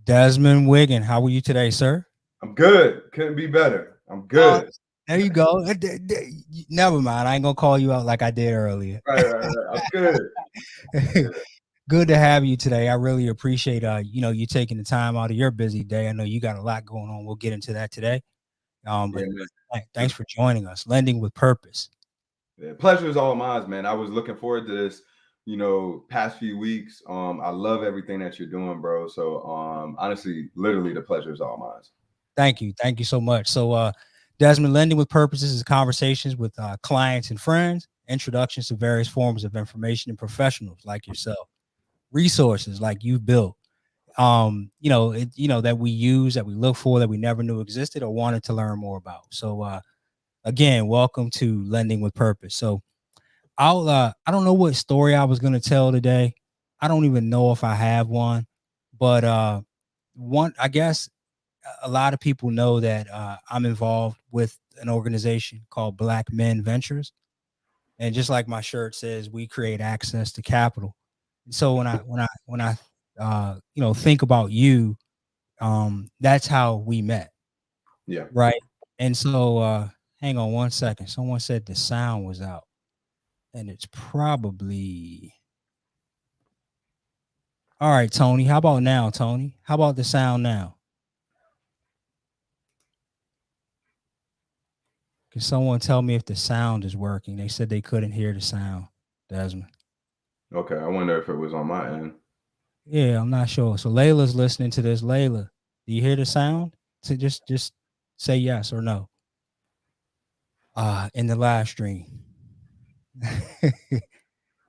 Desmond Wiggan, how are you today, sir? I'm good. Couldn't be better. I'm Oh, good. there you go. Never mind. I ain't gonna call you out like I did earlier. Right. I'm good. Good to have you today. I really appreciate you taking the time out of your busy day. I know you got a lot going on. We'll get into that today. But Yeah, man. thanks for joining us. Lending with Purpose. Yeah, pleasure is all mine, man. I was looking forward to this, past few weeks. I love everything that you're doing, bro. So honestly, literally the pleasure is all mine. Thank you. Thank you so much. So Desmond, Lending with Purposes is conversations with clients and friends, introductions to various forms of information and professionals like yourself, resources like you've built, that we use, that we look for, that we never knew existed or wanted to learn more about. So again, welcome to Lending with Purpose. So I don't know what story I was going to tell today. I don't even know if I have one, but I guess a lot of people know that I'm involved with an organization called Black Men Ventures. And just like my shirt says, we create access to capital. So when I think about you, that's how we met. Yeah. Right. And so hang on one second. Someone said the sound was out, and it's probably all right, Tony. How about now, Tony? How about the sound now? Can someone tell me if the sound is working? They said they couldn't hear the sound, Desmond. Okay. I wonder if it was on my end. Yeah, I'm not sure. So Layla's listening to this. Layla, do you hear the sound? So just say yes or no. In the live stream.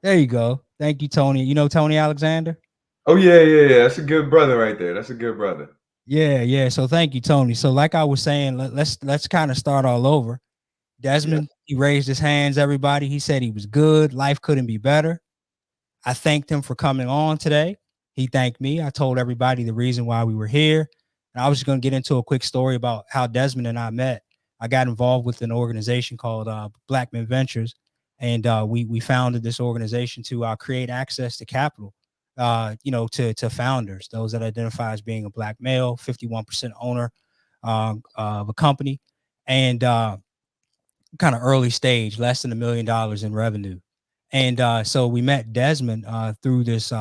There you go. Thank you, Tony. You know Tony Alexander? Oh yeah. That's a good brother right there. That's a good brother. Yeah. So thank you, Tony. So like I was saying, let's kind of start all over. Desmond, He raised his hands, everybody. He said he was good. Life couldn't be better. I thanked him for coming on today. He thanked me. I told everybody the reason why we were here. And I was just going to get into a quick story about how Desmond and I met. I got involved with an organization called Black Men Ventures. And we founded this organization to create access to capital, to founders, those that identify as being a Black male, 51% owner of a company. And kind of early stage, less than $1 million in revenue. And so we met Desmond through this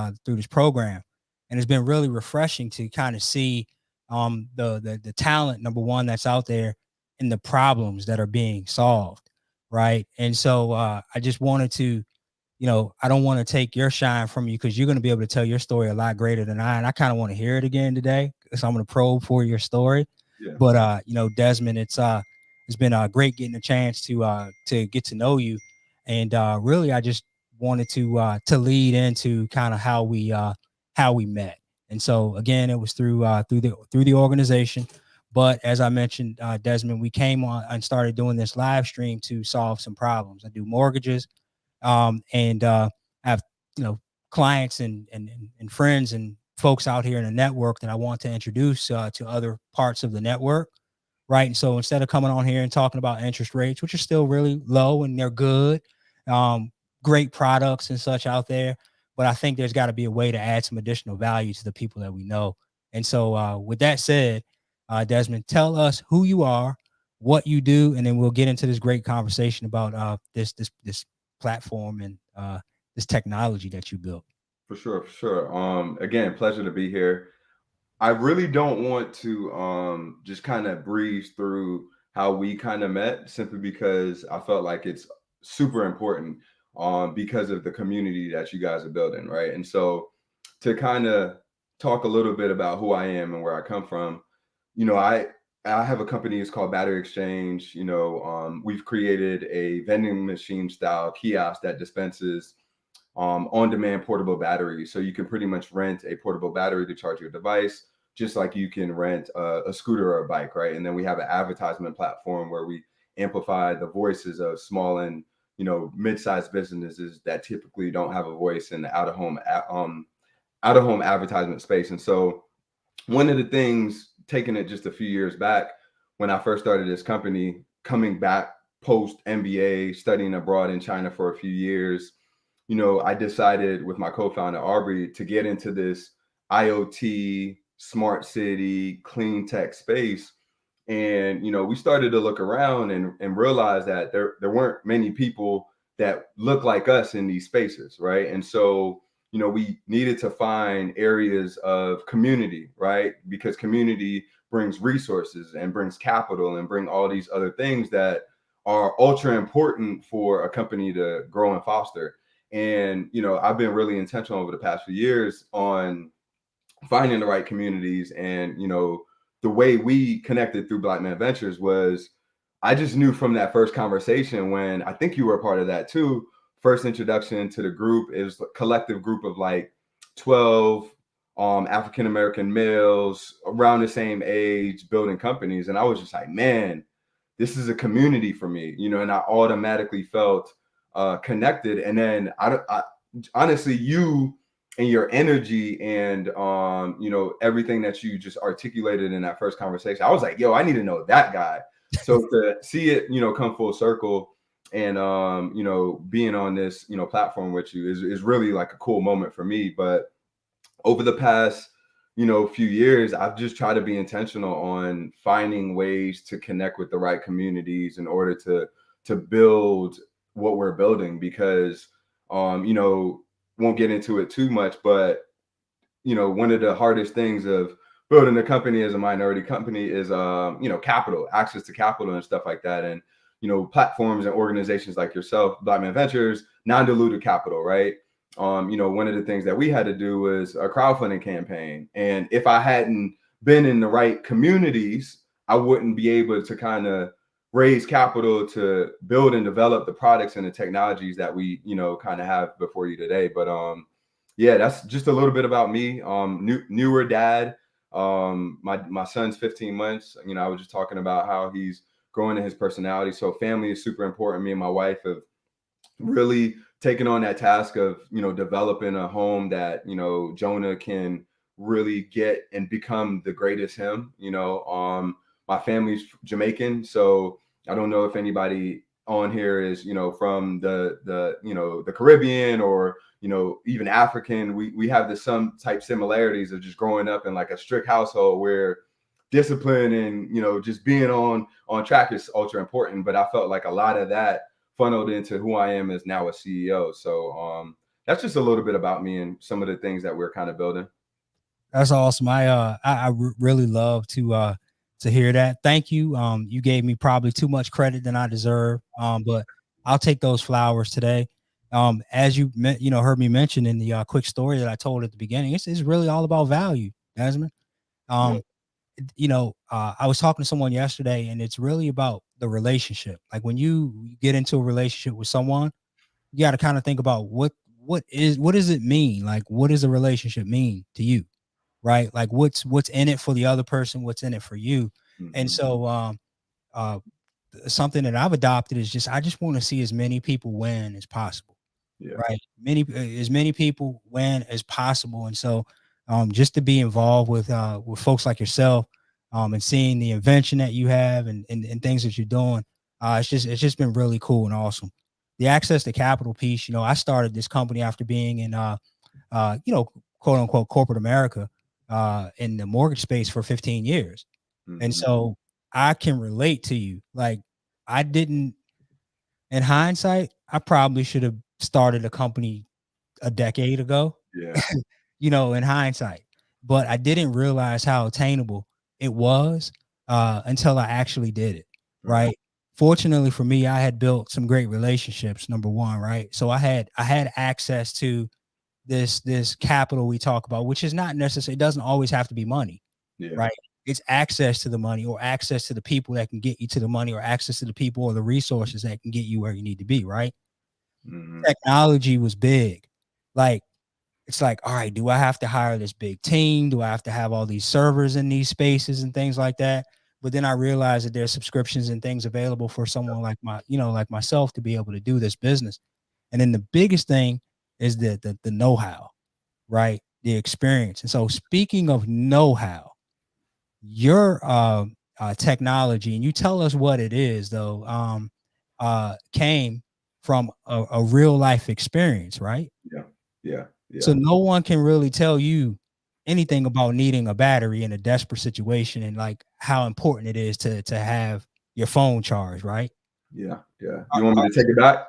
program, and it's been really refreshing to kind of see the talent, number one, that's out there, and the problems that are being solved, right? And so I just wanted to, I don't want to take your shine from you, because you're going to be able to tell your story a lot greater than I, and I kind of want to hear it again today, so I'm going to probe for your story. Yeah. But Desmond, it's been great getting a chance to get to know you, and really, I just wanted to lead into kind of how we met. And so again, it was through the organization. But as I mentioned, Desmond, we came on and started doing this live stream to solve some problems. I do mortgages, and I have clients and friends and folks out here in the network that I want to introduce to other parts of the network. Right. And so instead of coming on here and talking about interest rates, which are still really low and they're good, great products and such out there, but I think there's got to be a way to add some additional value to the people that we know. And so with that said, Desmond, tell us who you are, what you do, and then we'll get into this great conversation about this platform and this technology that you built. For sure. Again, pleasure to be here. I really don't want to just kind of breeze through how we kind of met, simply because I felt like it's super important because of the community that you guys are building, right? And so to kind of talk a little bit about who I am and where I come from, I have a company. It's called Battery Exchange. We've created a vending machine style kiosk that dispenses on-demand portable batteries. So you can pretty much rent a portable battery to charge your device, just like you can rent a scooter or a bike, right? And then we have an advertisement platform where we amplify the voices of small and mid-sized businesses that typically don't have a voice in the out-of-home advertisement space. And so one of the things, taking it just a few years back, when I first started this company, coming back post MBA, studying abroad in China for a few years, I decided with my co-founder Aubrey to get into this IoT, smart city, clean tech space. And we started to look around and realize that there weren't many people that look like us in these spaces, right? And so we needed to find areas of community, right? Because community brings resources and brings capital and bring all these other things that are ultra important for a company to grow and foster. And I've been really intentional over the past few years on finding the right communities. And the way we connected through Black Man Ventures was, I just knew from that first conversation, when I think you were a part of that too, first introduction to the group, it was a collective group of like 12 African American males around the same age building companies. And I was just like, man, this is a community for me, and I automatically felt connected. And then I honestly, you and your energy and everything that you just articulated in that first conversation, I was like, yo, I need to know that guy. So to see it come full circle and being on this platform with you is really like a cool moment for me. But over the past few years, I've just tried to be intentional on finding ways to connect with the right communities in order to build what we're building. Because won't get into it too much, but one of the hardest things of building a company as a minority company is capital, access to capital and stuff like that. And platforms and organizations like yourself, Black Man Ventures, non-dilutive capital, right? One of the things that we had to do was a crowdfunding campaign. And if I hadn't been in the right communities, I wouldn't be able to kind of raise capital to build and develop the products and the technologies that we, kind of have before you today. But yeah, that's just a little bit about me. Newer dad. My son's 15 months. I was just talking about how he's growing in his personality. So family is super important. Me and my wife have really taken on that task of developing a home that Jonah can really get and become the greatest him. My family's Jamaican, so I don't know if anybody on here is from the Caribbean or even African. We have the some type similarities of just growing up in like a strict household where discipline and just being on track is ultra important. But I felt like a lot of that funneled into who I am as now a CEO. So that's just a little bit about me and some of the things that we're kind of building. That's awesome. I really love to hear that. Thank you. You gave me probably too much credit than I deserve. But I'll take those flowers today. As you heard me mention in the quick story that I told at the beginning, it's really all about value, Desmond. I was talking to someone yesterday, and it's really about the relationship. Like when you get into a relationship with someone, you got to kind of think about what does it mean? Like, what does a relationship mean to you? Right? Like what's in it for the other person, what's in it for you. Mm-hmm. And so something that I've adopted is I just want to see as many people win as possible. Yeah. Right? As many people win as possible. And so just to be involved with folks like yourself and seeing the invention that you have and things that you're doing, it's just been really cool and awesome. The access to capital piece, I started this company after being in quote unquote corporate America in the mortgage space for 15 years. Mm-hmm. And so I can relate to you. Like I didn't, in hindsight, I probably should have started a company a decade ago. Yeah. In hindsight, but I didn't realize how attainable it was until I actually did it. Right. Fortunately for me, I had built some great relationships. Number one, right. So I had access to this capital we talk about, which is not necessary. It doesn't always have to be money. Yeah. Right. It's access to the money or access to the people that can get you to the money or access to the people or the resources that can get you where you need to be. Right. Mm-hmm. Technology was big. Like, it's like, all right, do I have to hire this big team? Do I have to have all these servers in these spaces and things like that? But then I realized that there's subscriptions and things available for someone like like myself to be able to do this business. And then the biggest thing is the know-how, right? The experience. And so speaking of know-how, your technology, and you tell us what it is though, came from a real life experience, right? Yeah. So no one can really tell you anything about needing a battery in a desperate situation and like how important it is to have your phone charged, right? Yeah. You want me to take it back?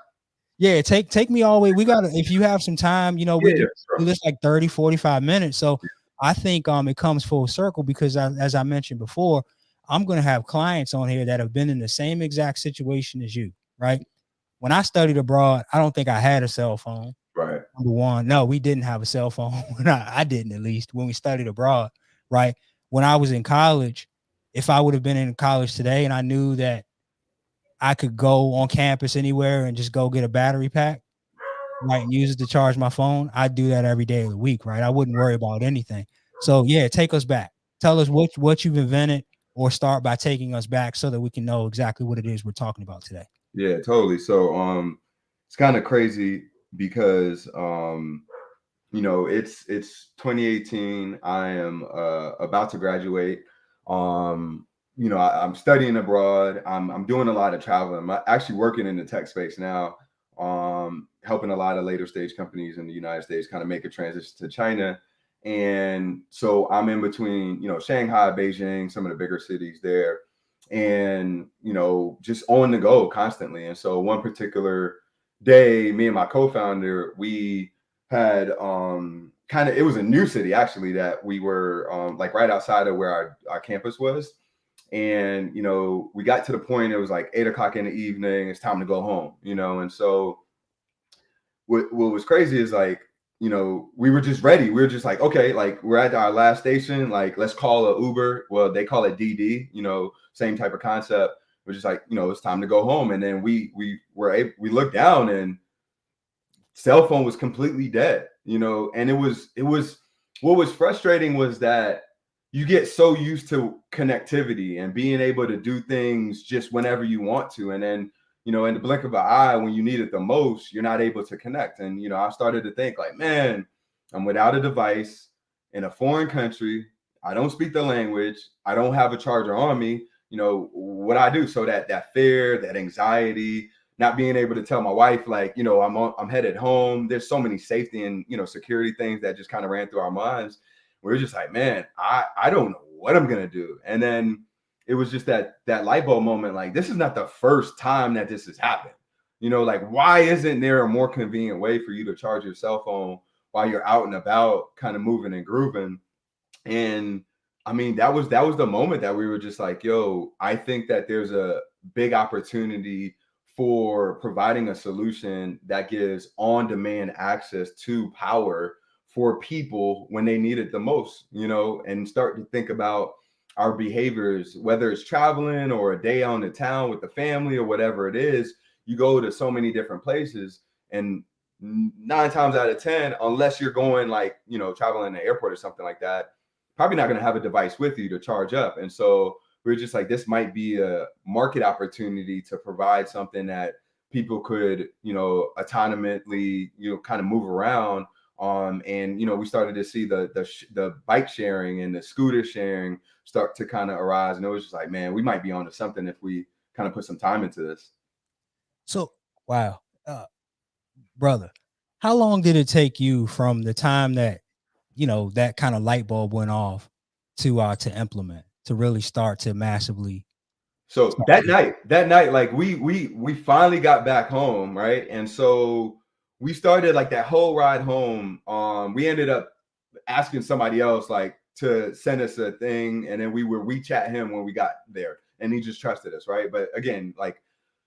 Yeah, take me all the way. We gotta, if you have some time, we Yeah, can do this like 30, 45 minutes. So I think it comes full circle because as I mentioned before, I'm gonna have clients on here that have been in the same exact situation as you, right? When I studied abroad, I don't think I had a cell phone. Right. Number one, no, we didn't have a cell phone. I didn't, at least when we studied abroad, right? When I was in college, if I would have been in college today and I knew that I could go on campus anywhere and just go get a battery pack, right, and use it to charge my phone, I'd do that every day of the week, right? I wouldn't worry about anything. So yeah, take us back. Tell us what you've invented, or start by taking us back so that we can know exactly what it is we're talking about today. Yeah, totally. So it's kind of crazy because it's 2018. I am about to graduate. I'm studying abroad. I'm doing a lot of traveling. I'm actually working in the tech space now, helping a lot of later stage companies in the United States kind of make a transition to China. And so I'm in between, Shanghai, Beijing, some of the bigger cities there, and just on the go constantly. And so one particular day, me and my co-founder, we had it was a new city actually that we were like right outside of where our campus was. And we got to the point, it was like 8 o'clock in the evening, it's time to go home. And so what was crazy is like, we were just ready. We were just like, okay, like we're at our last station, like let's call a Uber. Well, they call it DD, same type of concept. We're just like, it's time to go home. And then we looked down and cell phone was completely dead, and it was what was frustrating was that you get so used to connectivity and being able to do things just whenever you want to. And then, in the blink of an eye, when you need it the most, you're not able to connect. And, I started to think like, man, I'm without a device in a foreign country. I don't speak the language. I don't have a charger on me. What I do. So that fear, that anxiety, not being able to tell my wife, like, I'm headed home. There's so many safety and, security things that just kind of ran through our minds. We're just like, man, I don't know what I'm going to do. And then it was just that light bulb moment. Like, this is not the first time that this has happened. Like, why isn't there a more convenient way for you to charge your cell phone while you're out and about kind of moving and grooving? And I mean, that was the moment that we were just like, yo, I think that there's a big opportunity for providing a solution that gives on-demand access to power for people when they need it the most, and start to think about our behaviors, whether it's traveling or a day on the town with the family or whatever it is. You go to so many different places, and 9 times out of 10, unless you're going like, traveling in the airport or something like that, probably not going to have a device with you to charge up. And so we're just like, this might be a market opportunity to provide something that people could, autonomously, kind of move around. And we started to see the bike sharing and the scooter sharing start to kind of arise. And it was just like, man, we might be onto something if we kind of put some time into this. So, wow, brother, how long did it take you from the time that that kind of light bulb went off to implement, to really start to massively? So that night, like we finally got back home, right? And so we started like that whole ride home. We ended up asking somebody else like to send us a thing, and then we would WeChat him when we got there, and he just trusted us, right? But again, like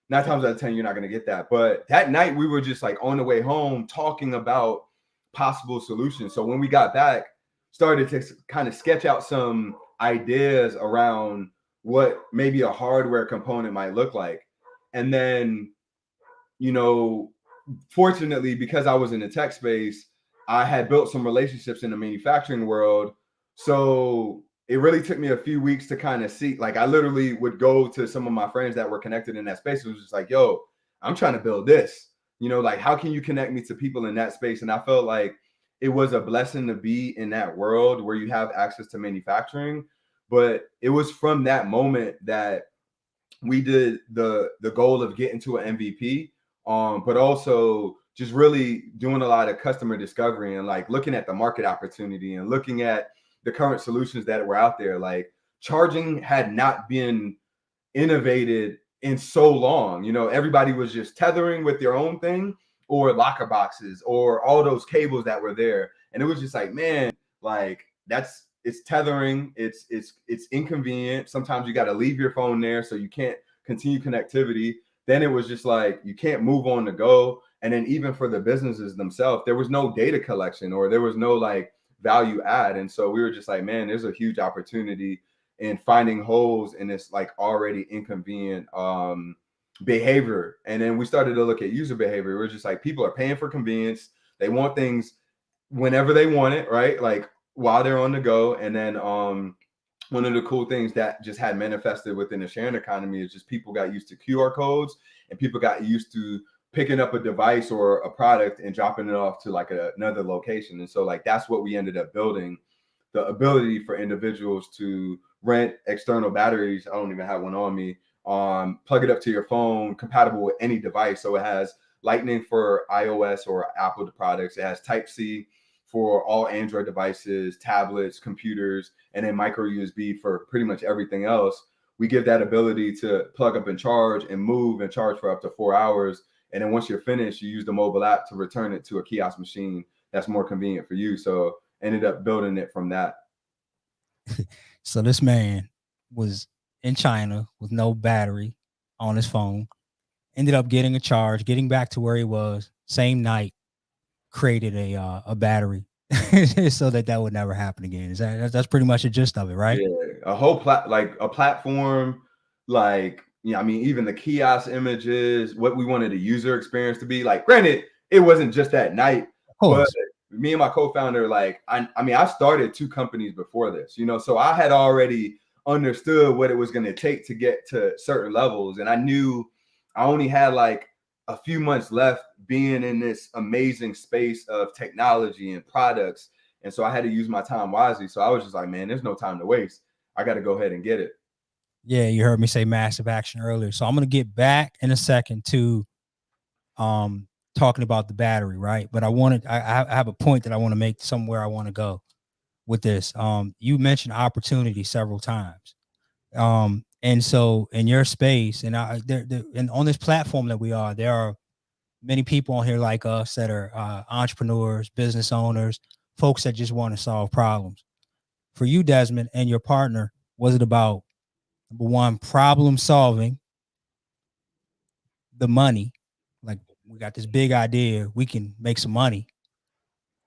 9 times out of 10, you're not gonna get that. But that night we were just like on the way home talking about possible solutions. So when we got back, started to kind of sketch out some ideas around what maybe a hardware component might look like. And then, fortunately, because I was in the tech space, I had built some relationships in the manufacturing world. So it really took me a few weeks to kind of see, like I literally would go to some of my friends that were connected in that space. It was just like, yo, I'm trying to build this, like how can you connect me to people in that space? And I felt like it was a blessing to be in that world where you have access to manufacturing. But it was from that moment that we did the goal of getting to an MVP. but also just really doing a lot of customer discovery and like looking at the market opportunity and looking at the current solutions that were out there. Like charging had not been innovated in so long. You know, everybody was just tethering with their own thing or locker boxes or all those cables that were there. And it was just like, man, like it's tethering, it's inconvenient. Sometimes you got to leave your phone there so you can't continue connectivity. Then it was just like you can't move on the go. And then even for the businesses themselves, there was no data collection or there was no like value add. And so we were just like, man, there's a huge opportunity in finding holes in this like already inconvenient behavior. And then we started to look at user behavior. We're just like, people are paying for convenience. They want things whenever they want it, right? Like while they're on the go. And then one of the cool things that just had manifested within the sharing economy is just people got used to QR codes and people got used to picking up a device or a product and dropping it off to like another location. And so like that's what we ended up building, the ability for individuals to rent external batteries. I don't even have one on me. Plug it up to your phone, compatible with any device. So it has Lightning for iOS or Apple products. It has Type-C for all Android devices, tablets, computers, and then micro USB for pretty much everything else. We give that ability to plug up and charge and move and charge for up to 4 hours. And then once you're finished, you use the mobile app to return it to a kiosk machine that's more convenient for you. So ended up building it from that. So this man was in China with no battery on his phone, ended up getting a charge, getting back to where he was, same night, created a battery so that would never happen again. Is that's pretty much the gist of it, right? Yeah, a whole like a platform, like I mean, even the kiosk images, what we wanted the user experience to be. Like, granted, it wasn't just that night, but me and my co-founder, like, I mean, I started 2 companies before this, you know, so I had already understood what it was going to take to get to certain levels, and I knew I only had like a few months left being in this amazing space of technology and products. And so I had to use my time wisely. So I was just like, man, there's no time to waste. I got to go ahead and get it. Yeah, you heard me say massive action earlier. So I'm going to get back in a second to talking about the battery, right? But I have a point that I want to make, somewhere I want to go with this. You mentioned opportunity several times. And so in your space, and and on this platform that we are, there are many people on here like us that are entrepreneurs, business owners, folks that just want to solve problems. For you, Desmond, and your partner, was it about, number one, problem solving, the money, like we got this big idea, we can make some money,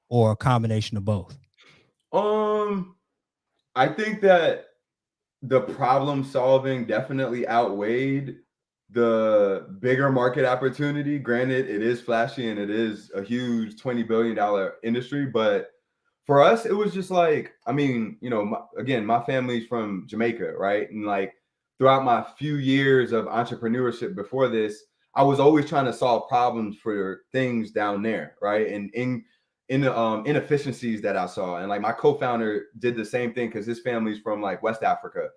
or a combination of both? I think that the problem solving definitely outweighed the bigger market opportunity. Granted, it is flashy and it is a huge $20 billion industry, but for us, it was just like, I mean, you know, again, my family's from Jamaica, right? And like throughout my few years of entrepreneurship before this, I was always trying to solve problems for things down there, right? And in the inefficiencies that I saw. And like my co-founder did the same thing because his family's from like West Africa.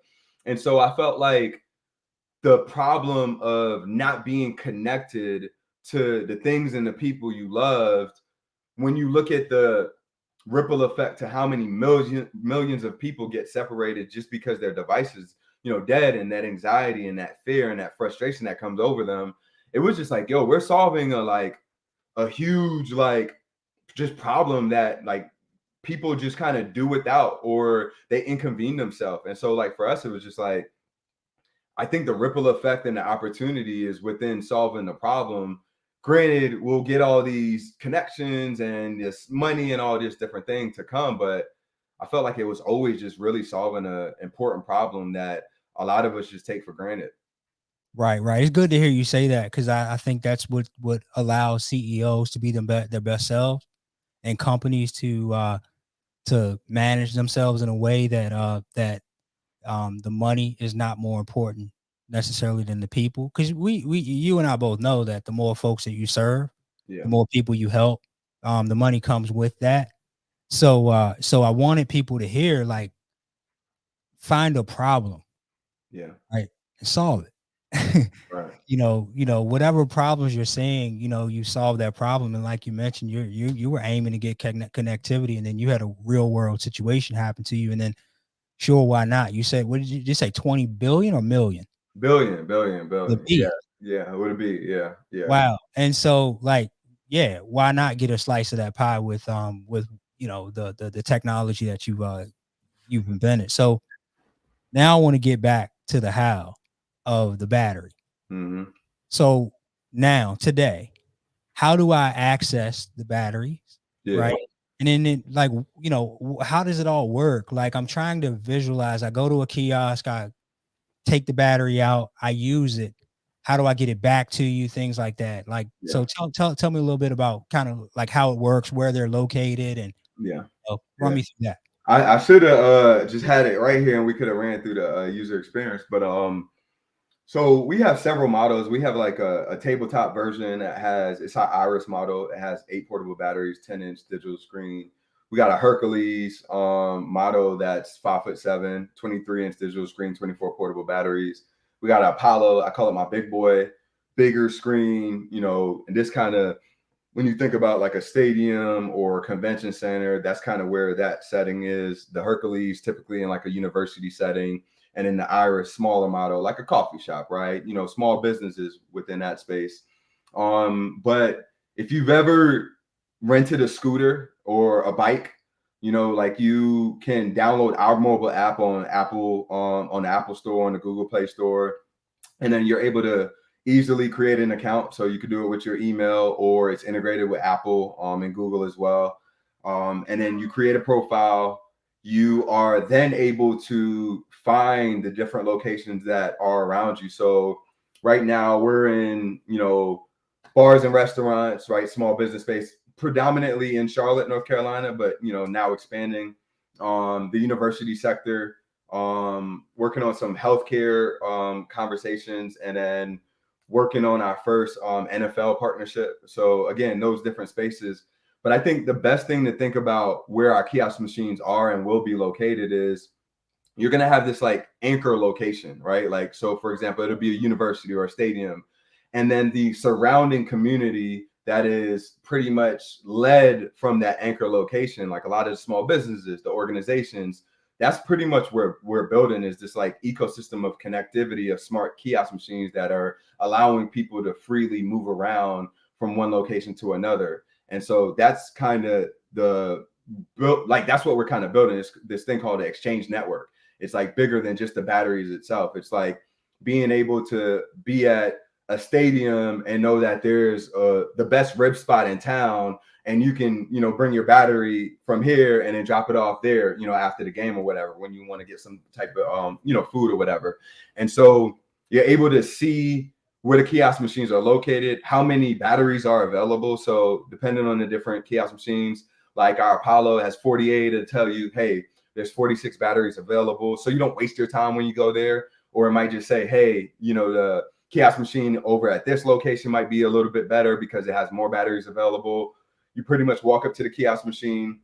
And so I felt like the problem of not being connected to the things and the people you loved, when you look at the ripple effect to how many millions of people get separated just because their devices, you know, dead, and that anxiety and that fear and that frustration that comes over them, it was just like, yo, we're solving a huge like just problem that like people just kind of do without or they inconvene themselves. And so like for us, it was just like, I think the ripple effect and the opportunity is within solving the problem. Granted, we'll get all these connections and this money and all this different thing to come, but I felt like it was always just really solving an important problem that a lot of us just take for granted. Right. It's good to hear you say that, because I think that's what allows CEOs to be their best selves, and companies to manage themselves in a way that the money is not more important necessarily than the people. Because you and I both know that the more folks that you serve, the more people you help, the money comes with that. So I wanted people to hear, like, find a problem, right, and solve it. Right. Whatever problems you're seeing, you solve that problem. And like you mentioned, you were aiming to get connectivity, and then you had a real world situation happen to you. And then sure, why not? You said, what did you just say, 20 billion or million? Billion. The Yeah. B. Yeah. It would be. Yeah. Yeah. Wow. And so like, yeah, why not get a slice of that pie with the technology that you've invented. So now I want to get back to the how of the battery. Mm-hmm. So now today, how do I access the batteries? Yeah. Right. And then like, how does it all work? Like I'm trying to visualize. I go to a kiosk, I take the battery out, I use it. How do I get it back to you? Things like that. Like, Yeah. so tell me a little bit about kind of like how it works, where they're located, and Yeah. run Yeah. me through that. I should have just had it right here and we could have ran through the user experience. But so we have several models. We have like a tabletop version that has, it's our Iris model. It has 8 portable batteries, 10-inch digital screen. We got a Hercules model that's 5'7", 23-inch digital screen, 24 portable batteries. We got an Apollo, I call it my big boy, bigger screen, and this kind of, when you think about like a stadium or a convention center, that's kind of where that setting is. The Hercules typically in like a university setting, and in the Iris smaller model, like a coffee shop, right? Small businesses within that space. But if you've ever rented a scooter or a bike, like you can download our mobile app on Apple, on the Apple Store, on the Google Play Store, and then you're able to easily create an account. So you could do it with your email, or it's integrated with Apple and Google as well. And then you create a profile. You are then able to find the different locations that are around you. So right now we're in, bars and restaurants, right? Small business space, predominantly in Charlotte, North Carolina, but now expanding the university sector, working on some healthcare conversations, and then working on our first NFL partnership. So again, those different spaces. But I think the best thing to think about where our kiosk machines are and will be located is you're going to have this like anchor location, right? Like, so for example, it'll be a university or a stadium, and then the surrounding community that is pretty much led from that anchor location, like a lot of the small businesses, the organizations, that's pretty much where we're building, is this like ecosystem of connectivity of smart kiosk machines that are allowing people to freely move around from one location to another. And so that's kind of that's what we're kind of building, this thing called the exchange network. It's like bigger than just the batteries itself. It's like being able to be at a stadium and know that there's the best rib spot in town, and you can, bring your battery from here and then drop it off there, after the game or whatever, when you want to get some type of, food or whatever. And so you're able to see where the kiosk machines are located, how many batteries are available. So depending on the different kiosk machines, like our Apollo has 48, to tell you, hey, there's 46 batteries available. So you don't waste your time when you go there. Or it might just say, hey, the kiosk machine over at this location might be a little bit better because it has more batteries available. You pretty much walk up to the kiosk machine,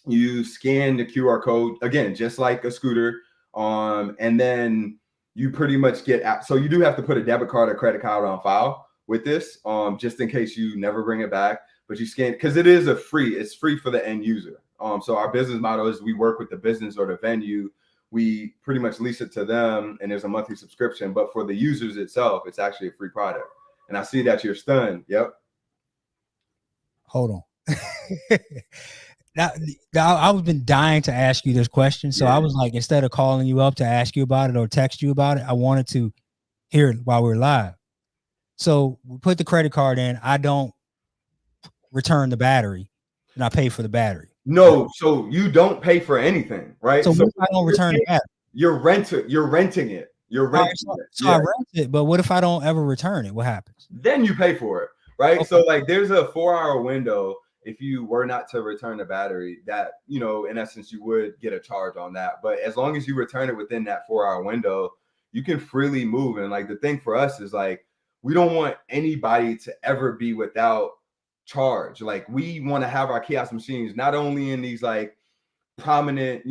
you scan the QR code, again, just like a scooter. And then you pretty much get, so you do have to put a debit card or credit card on file with this, just in case you never bring it back. But you scan, because it's free for the end user. So our business model is we work with the business or the venue. We pretty much lease it to them, and there's a monthly subscription. But for the users itself, it's actually a free product. And I see that you're stunned. Yep. Hold on. now, I've been dying to ask you this question. So I was like, instead of calling you up to ask you about it or text you about it, I wanted to hear it while we're live. So we put the credit card in. I don't return the battery, and I pay for the battery. No, so you don't pay for anything, right? So what if I don't return the battery? You're renting it. You're renting it. So I rent it, but what if I don't ever return it? What happens? Then you pay for it, right? Okay. So like there's a 4-hour window if you were not to return the battery, that, in essence, you would get a charge on that. But as long as you return it within that 4-hour window, you can freely move. And like the thing for us is like, we don't want anybody to ever be without charge. Like we want to have our kiosk machines not only in these like prominent,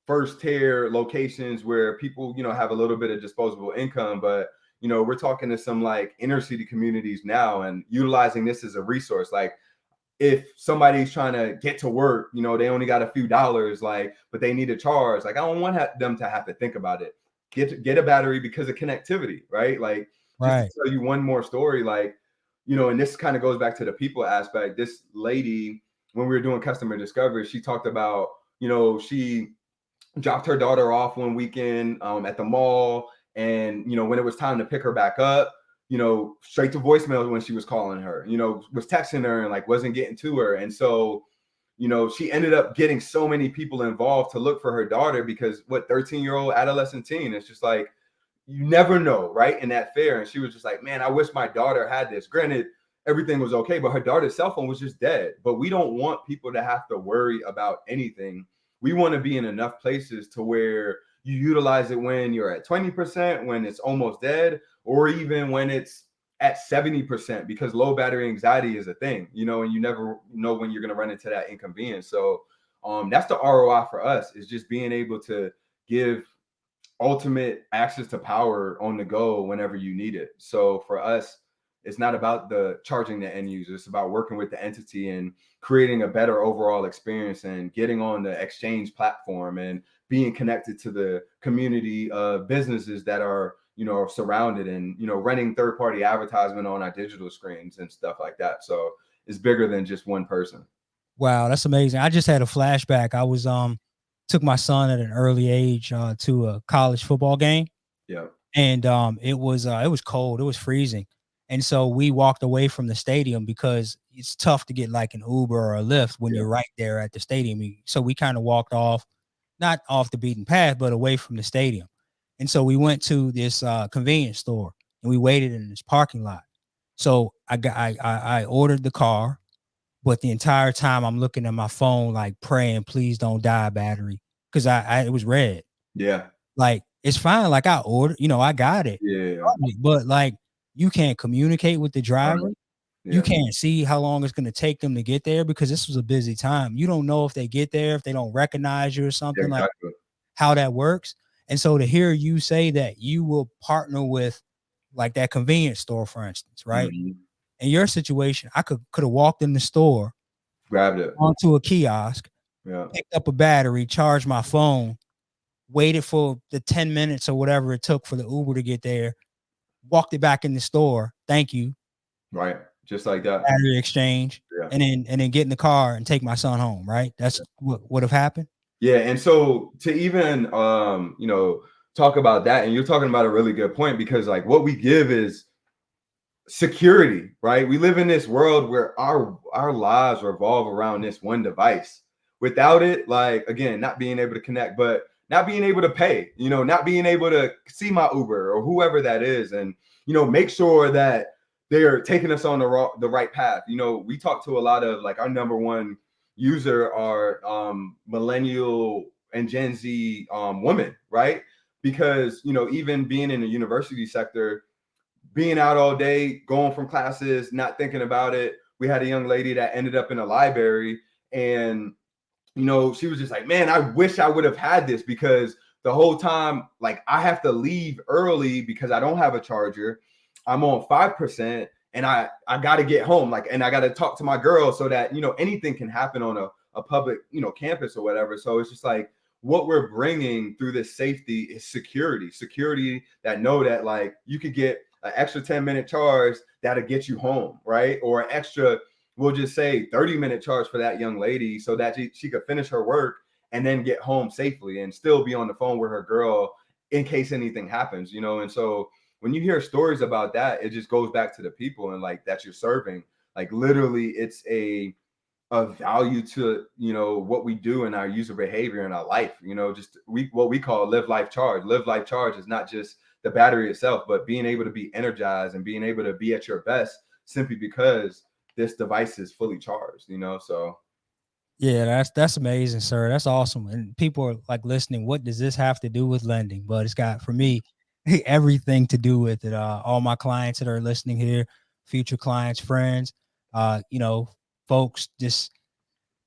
first tier locations where people, have a little bit of disposable income, but we're talking to some like inner city communities now and utilizing this as a resource. Like if somebody's trying to get to work, they only got a few dollars, like, but they need a charge. Like, I don't want them to have to think about it. Get a battery because of connectivity, right? Like, just to Right. tell you one more story, like, and this kind of goes back to the people aspect. This lady, when we were doing customer discovery, she talked about, she dropped her daughter off one weekend at the mall. And, when it was time to pick her back up, straight to voicemail when she was calling her, was texting her and like wasn't getting to her. And so, she ended up getting so many people involved to look for her daughter because 13-year-old adolescent teen, it's just like, you never know, right? In that fair. And she was just like, man, I wish my daughter had this. Granted, everything was okay, but her daughter's cell phone was just dead. But we don't want people to have to worry about anything. We want to be in enough places to where you utilize it when you're at 20%, when it's almost dead, or even when it's at 70%, because low battery anxiety is a thing, and you never know when you're going to run into that inconvenience. So that's the ROI for us, is just being able to give ultimate access to power on the go whenever you need it. So for us, it's not about the charging the end user. It's about working with the entity and creating a better overall experience and getting on the exchange platform and being connected to the community of businesses that are, surrounded, and, running third-party advertisement on our digital screens and stuff like that. So it's bigger than just one person. Wow, that's amazing. I just had a flashback. I was took my son at an early age to a college football game. Yeah. And it was cold, it was freezing. And so we walked away from the stadium because it's tough to get like an Uber or a Lyft when you're right there at the stadium. So we kind of walked off, not off the beaten path, but away from the stadium. And so we went to this convenience store and we waited in this parking lot. So I ordered the car, but the entire time I'm looking at my phone, like praying, please don't die battery. Cause it was red. Yeah. Like, it's fine. Like, I ordered, I got it. Yeah. But like, you can't communicate with the driver. Yeah. You can't see how long it's going to take them to get there because this was a busy time. You don't know if they get there, if they don't recognize you or something, like how that works. And so to hear you say that you will partner with like that convenience store, for instance, right? Mm-hmm. In your situation, I could have walked in the store, grabbed it onto a kiosk, picked up a battery, charged my phone, waited for the 10 minutes or whatever it took for the Uber to get there, walked it back in the store. Thank you. Right. Just like that. Battery exchange. Yeah. And then get in the car and take my son home. Right. That's what would have happened. Yeah. And so to even, talk about that, and you're talking about a really good point, because like what we give is security, right? We live in this world where our lives revolve around this one device. Without it, like, again, not being able to connect, but not being able to pay, not being able to see my Uber or whoever that is, and, make sure that they're taking us on the right path. We talk to a lot of, like, our number one user are millennial and Gen Z women, right? Because, even being in the university sector, being out all day, going from classes, not thinking about it. We had a young lady that ended up in a library, and she was just like, man, I wish I would have had this, because the whole time, like, I have to leave early because I don't have a charger. I'm on 5%, and I got to get home, like, and I got to talk to my girl so that, anything can happen on a public, campus or whatever. So it's just like, what we're bringing through this safety is security that know that, like, you could get an extra 10-minute charge that'll get you home, right? Or an extra, we'll just say 30-minute charge for that young lady so that she could finish her work and then get home safely and still be on the phone with her girl in case anything happens, And so when you hear stories about that, it just goes back to the people and, like, that you're serving. Like, literally, it's a value to, what we do in our user behavior in our life, just what we call live life charge. Live life charge is not just the battery itself, but being able to be energized and being able to be at your best simply because this device is fully charged, so. Yeah, that's amazing, sir. That's awesome. And people are like listening, what does this have to do with lending? But it's got, for me, everything to do with it. All my clients that are listening here, future clients, friends, folks, just,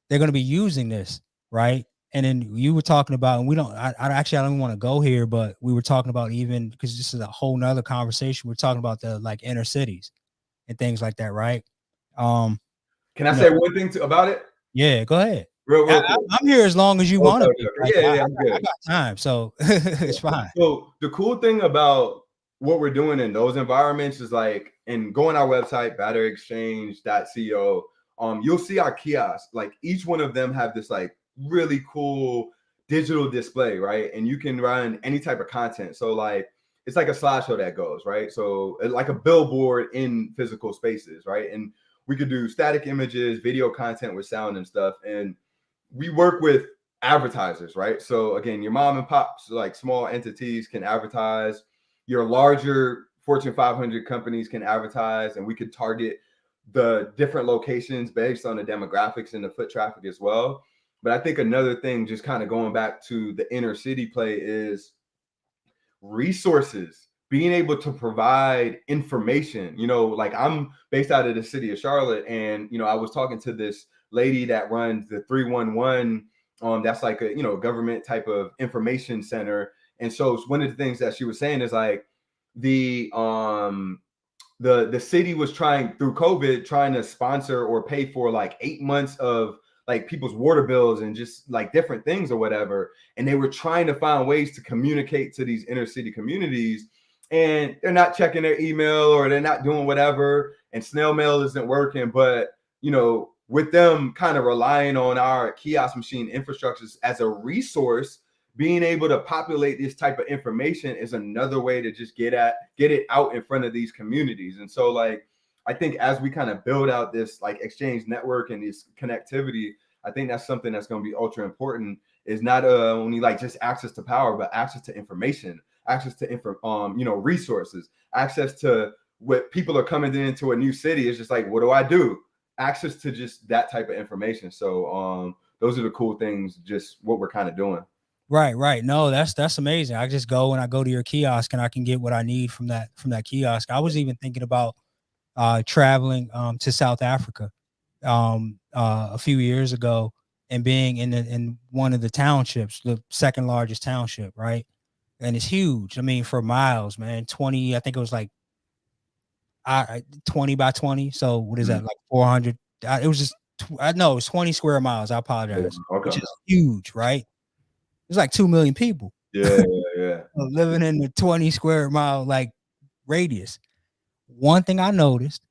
they're going to be using this, right? And then you were talking about, and I actually, I don't want to go here, but we were talking about, even because this is a whole nother conversation. We're talking about the like inner cities and things like that, right? Can I say one thing about it? Yeah, go ahead. Real quick. I'm here as long as you want to be. Like, Yeah, I'm good. I got time, so it's fine. So the cool thing about what we're doing in those environments is like, and go on our website, batterexchange.co, you'll see our kiosks. Like each one of them have this like really cool digital display, right? And you can run any type of content. So like it's like a slideshow that goes, right? So like a billboard in physical spaces, right? And we could do static images, video content with sound and stuff. And we work with advertisers, right? So again, your mom and pops, like small entities, can advertise. Your larger Fortune 500 companies can advertise, and we could target the different locations based on the demographics and the foot traffic as well. But I think another thing, just kind of going back to the inner city play, is resources, being able to provide information. Like I'm based out of the city of Charlotte, and I was talking to this lady that runs the 311, that's like a government type of information center. And so one of the things that she was saying is like the city was trying, through COVID, trying to sponsor or pay for like 8 months of like people's water bills and just like different things or whatever. And they were trying to find ways to communicate to these inner city communities, and they're not checking their email or they're not doing whatever, and snail mail isn't working. But with them kind of relying on our kiosk machine infrastructures as a resource, being able to populate this type of information is another way to just get it out in front of these communities. And so like, I think as we kind of build out this like exchange network and this connectivity, I think that's something that's going to be ultra important, is not only like just access to power, but access to information, access to resources, access to what people are coming into a new city. It's just like, what do I do? Access to just that type of information. So those are the cool things, just what we're kind of doing. Right. No, that's amazing. I just go to your kiosk and I can get what I need from that kiosk. I was even thinking about traveling to South Africa a few years ago, and being in one of the townships, the second largest township, right? And it's huge. I mean, for miles, man. 20, I think it was like 20 by 20. So what is that, like 400? It was just, I know it was 20 square miles. I apologize. Yeah, okay. Which is huge, right? It's like 2 million people. Yeah. Living in the 20 square mile like radius. One thing I noticed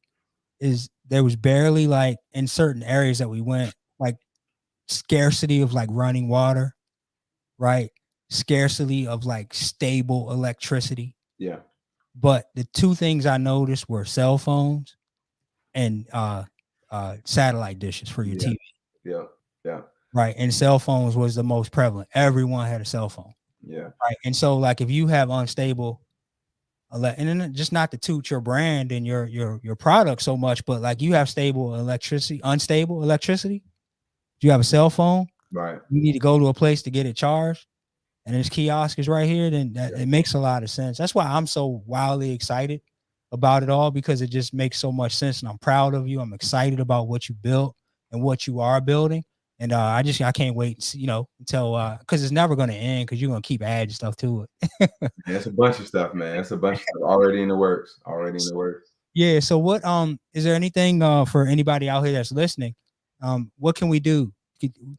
is there was barely, like in certain areas that we went, like scarcity of like running water, right? Scarcity of like stable electricity. Yeah. But the two things I noticed were cell phones and satellite dishes for your TV. Yeah. Right. And cell phones was the most prevalent. Everyone had a cell phone. Yeah. Right. And so like if you have unstable and then, just not to toot your brand and your product so much, but like you have unstable electricity, you have a cell phone, right? You need to go to a place to get it charged, and this kiosk is right here, then it makes a lot of sense. That's why I'm so wildly excited about it all, because it just makes so much sense, and I'm proud of you. I'm excited about what you built and what you are building. And I can't wait, until because it's never going to end, because you're going to keep adding stuff to it. Yeah, it's a bunch of stuff, man. It's a bunch of stuff already in the works. Yeah. So what is there anything for anybody out here that's listening? What can we do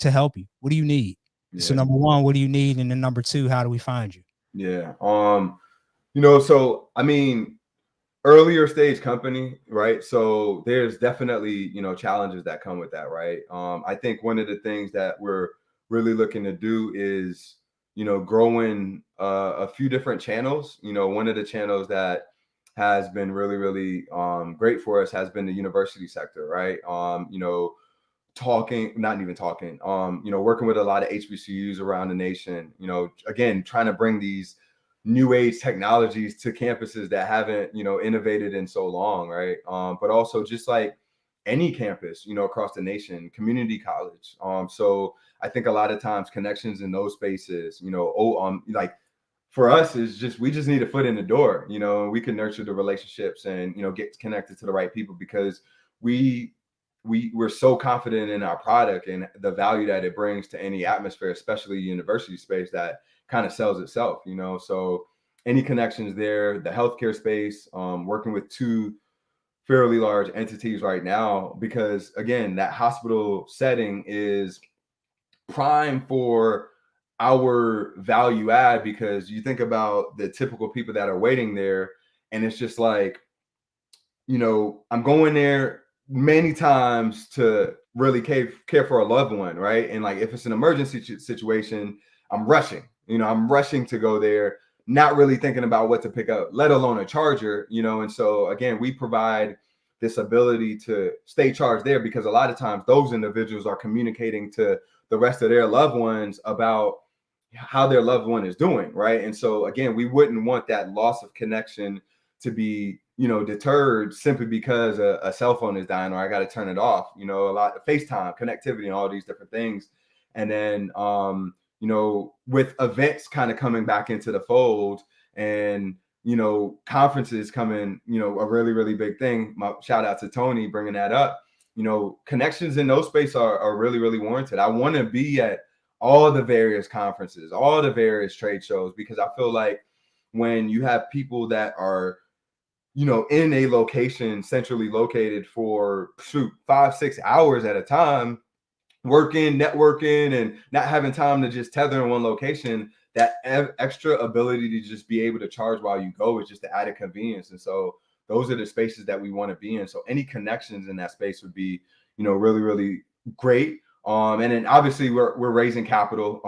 to help you? What do you need? Yeah. So number one, what do you need? And then number two, how do we find you? Yeah. So I mean, earlier stage company, right? So there's definitely, challenges that come with that, right? I think one of the things that we're really looking to do is, growing a few different channels. One of the channels that has been really, really great for us has been the university sector, right? Working with a lot of HBCUs around the nation, again, trying to bring these new age technologies to campuses that haven't, innovated in so long, right? But also just like any campus, across the nation, community college. So I think a lot of times connections in those spaces, like for us is we just need a foot in the door, and we can nurture the relationships and, get connected to the right people, because we we're so confident in our product and the value that it brings to any atmosphere, especially university space, that kind of sells itself, you know. So any connections there, the healthcare space, working with two fairly large entities right now, because again, that hospital setting is prime for our value add, because you think about the typical people that are waiting there, and it's just like, you know, I'm going there many times to really care for a loved one, right? And like if it's an emergency situation, I'm rushing. You know, I'm rushing to go there, not really thinking about what to pick up, let alone a charger, you know. And so again, we provide this ability to stay charged there, because a lot of times those individuals are communicating to the rest of their loved ones about how their loved one is doing, right? And so again, we wouldn't want that loss of connection to be, you know, deterred simply because a cell phone is dying or I got to turn it off. You know, a lot of FaceTime, connectivity, and all these different things. And then you know, with events kind of coming back into the fold, and you know, conferences coming, you know, a really, really big thing. My shout out to Tony bringing that up. You know, connections in those space are really, really warranted. I want to be at all the various conferences, all the various trade shows, because I feel like when you have people that are, you know, in a location centrally located for 5-6 hours at a time, working, networking, and not having time to just tether in one location, that extra ability to just be able to charge while you go is just the added convenience. And so those are the spaces that we want to be in. So any connections in that space would be, you know, really, really great. And then obviously we're raising capital.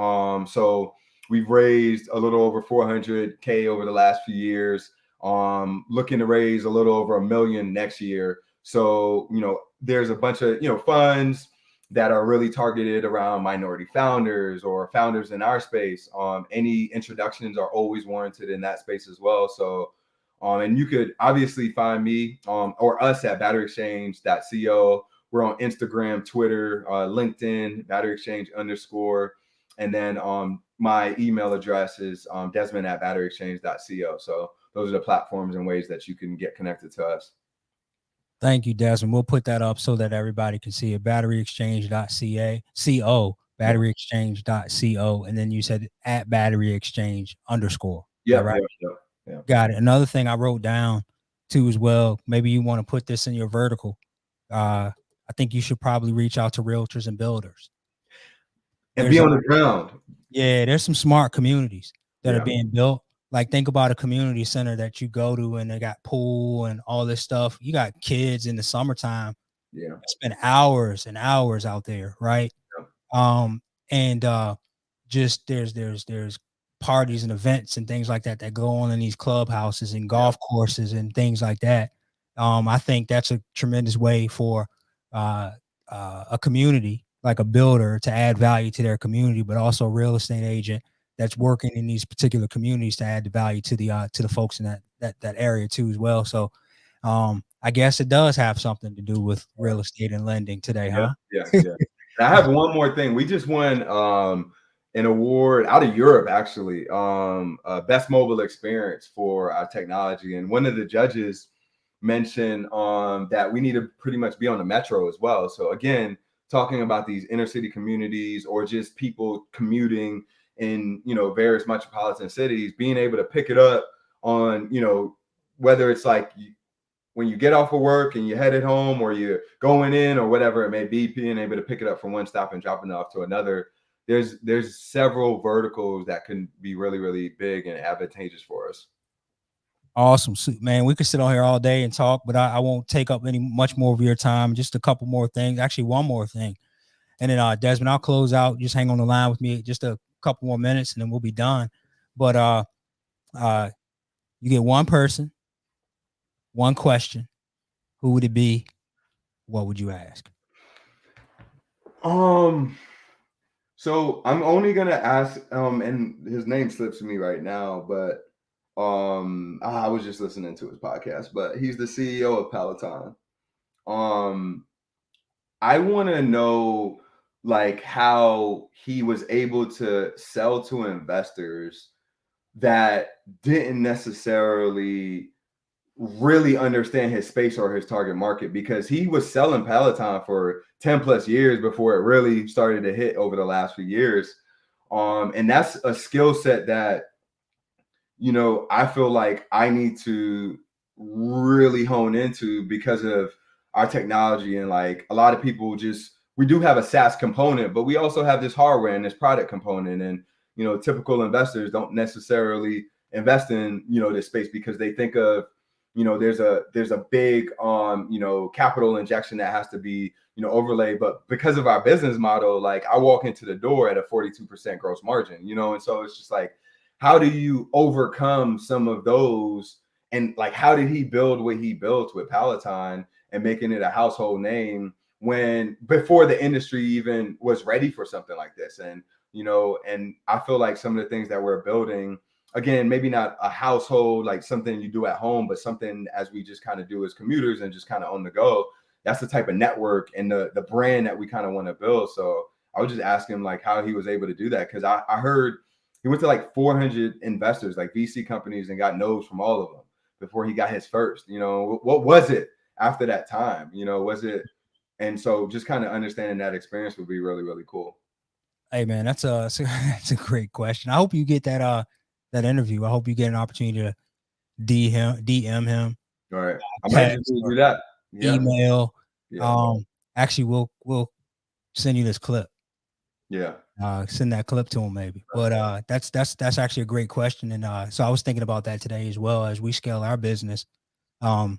So we've raised a little over 400K over the last few years. Looking to raise a little over $1 million next year. So, you know, there's a bunch of, you know, funds that are really targeted around minority founders or founders in our space. Any introductions are always warranted in that space as well. So, and you could obviously find me or us at batteryexchange.co. We're on Instagram, Twitter, LinkedIn, batteryexchange_. And then my email address is Desmond@batteryexchange.co. So those are the platforms and ways that you can get connected to us. Thank you, Desmond. We'll put that up so that everybody can see it. Batteryexchange.co, batteryexchange.co. And then you said @batteryexchange_. Yeah, right? Yeah. Got it. Another thing I wrote down too as well, maybe you want to put this in your vertical. I think you should probably reach out to realtors and builders. And be on the ground. Yeah, there's some smart communities that are being built. Like think about a community center that you go to and they got pool and all this stuff. You got kids in the summertime. Yeah. Spend hours and hours out there, right? Yeah. And just there's parties and events and things like that go on in these clubhouses and golf courses and things like that. I think that's a tremendous way for a community, like a builder, to add value to their community, but also a real estate agent that's working in these particular communities to add the value to the folks in that area too as well. So I guess it does have something to do with real estate and lending today, huh? Yeah. I have one more thing. We just won an award out of Europe, actually, best mobile experience for our technology. And one of the judges mentioned that we need to pretty much be on the metro as well. So again, talking about these inner city communities or just people commuting in, you know, various metropolitan cities, being able to pick it up on, you know, whether it's like when you get off of work and you're headed home or you're going in or whatever it may be, being able to pick it up from one stop and dropping it off to another. There's several verticals that can be really, really big and advantageous for us. Awesome, man. We could sit on here all day and talk, but I won't take up much more of your time. Just a couple more things. Actually, one more thing. And then Desmond, I'll close out. Just hang on the line with me just a couple more minutes and then we'll be done. But you get one person, one question. Who would it be? What would you ask? So I'm only gonna ask, and his name slips me right now, but I was just listening to his podcast, but he's the CEO of Peloton. I want to know like how he was able to sell to investors that didn't necessarily really understand his space or his target market, because he was selling Peloton for 10 plus years before it really started to hit over the last few years. And that's a skill set that, you know, I feel like I need to really hone into because of our technology. And like a lot of people just, we do have a SaaS component, but we also have this hardware and this product component. And, you know, typical investors don't necessarily invest in, you know, this space because they think of, you know, there's a big, you know, capital injection that has to be, you know, overlaid. But because of our business model, like I walk into the door at a 42% gross margin, you know, and so it's just like, how do you overcome some of those? And like, how did he build what he built with Peloton and making it a household name when before the industry even was ready for something like this? And, you know, and I feel like some of the things that we're building, again, maybe not a household, like something you do at home, but something as we just kind of do as commuters and just kind of on the go. That's the type of network and the brand that we kind of want to build. So I was just asking him like how he was able to do that. Cause I heard he went to like 400 investors, like VC companies, and got no's from all of them before he got his first. You know, what was it after that time? You know, was it? And so just kind of understanding that experience would be really, really cool. Hey man, that's that's a great question. I hope you get that interview. I hope you get an opportunity to DM him, All right. I might just text do or that. Yeah. email. Yeah. Actually, we'll send you this clip. Yeah. Send that clip to him maybe. But that's actually a great question. And so I was thinking about that today as well as we scale our business, how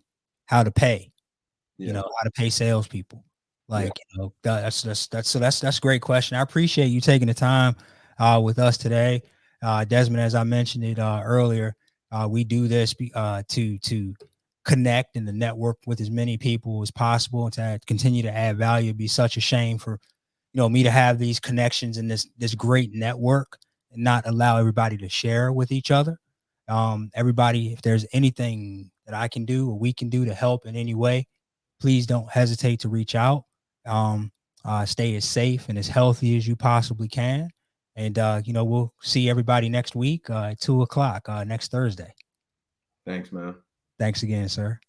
to pay, you know, how to pay salespeople. Like, you know, that's a great question. I appreciate you taking the time with us today. Desmond, as I mentioned it earlier, we do this to connect and to network with as many people as possible and to continue to add value. It'd be such a shame for, you know, me to have these connections and this great network and not allow everybody to share with each other. Everybody, if there's anything that I can do or we can do to help in any way, please don't hesitate to reach out. Stay as safe and as healthy as you possibly can. And you know, we'll see everybody next week at 2:00 next Thursday. Thanks, man. Thanks again, sir.